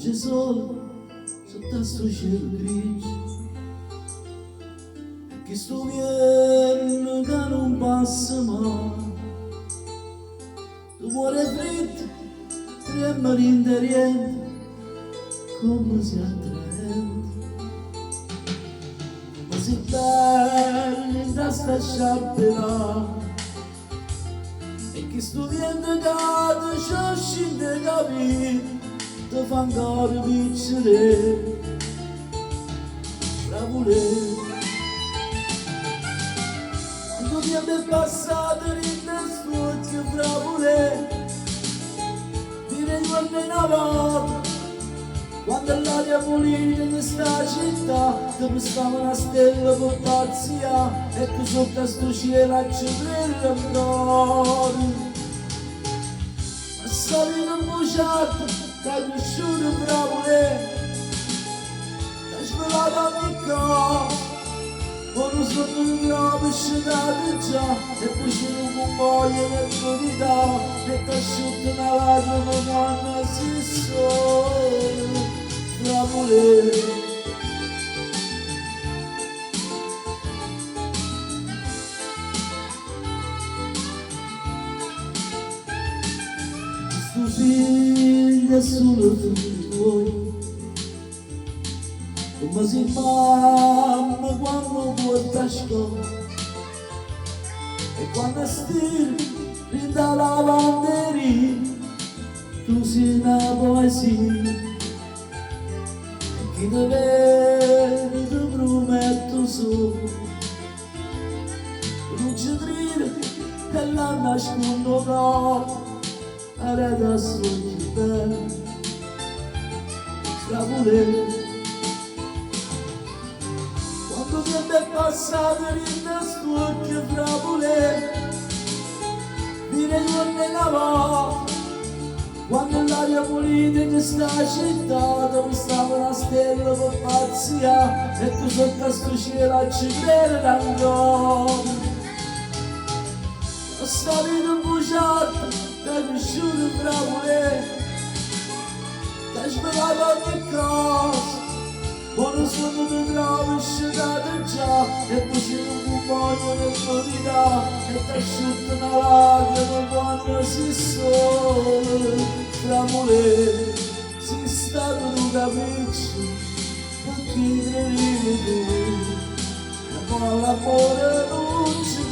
c'è sole sotto sto cielo grigio, che sto viene che non passa mai. Tu muore freddo, trema l'inderiente, come si attraente. Ma si bella da sta sciappella, e che sto vento cade, c'è scende capire, ti fa ancora piccere, bravure. Quando mi è passato in testo che bravure, dire quando è una volta, quando l'aria pulita in questa città, ti prestava una stella per pazzia, e tu sotto sto cielo ci brilla ancora. Ma solito bruciato, t'hai cresciuto bravure, t'hai svelato ogni cosa. Quando sono bravo scenato già, e poi c'è un muoio nel verità, e ti asciutta una lacrima quando si sono bravure. Sto figlio è solo figlio tuo, come si mamma quando porta a scuola, e quando stiri rinda la banderina, tu sei una poesia, e chi ti vede ti prometto solo, non ci dire che la nascondo no, era da sogni bene, stravole. Quando mi è passato in testo che bravure, dire quando è una volta, quando l'aria pulita in questa città, dove stava una stella per pazzia, e tu sotto sto cielo ci credi ancora. Ho salito bruciato, t'hai cresciuto bravure, t'hai svelato ogni cosa. Quando sono più bravo scenato già, e poi c'è un muoio nel verità, e ti asciutta una lacrima quando si sono bravure. Si sta con capriccio, perché credi tu, ma l'amore non ci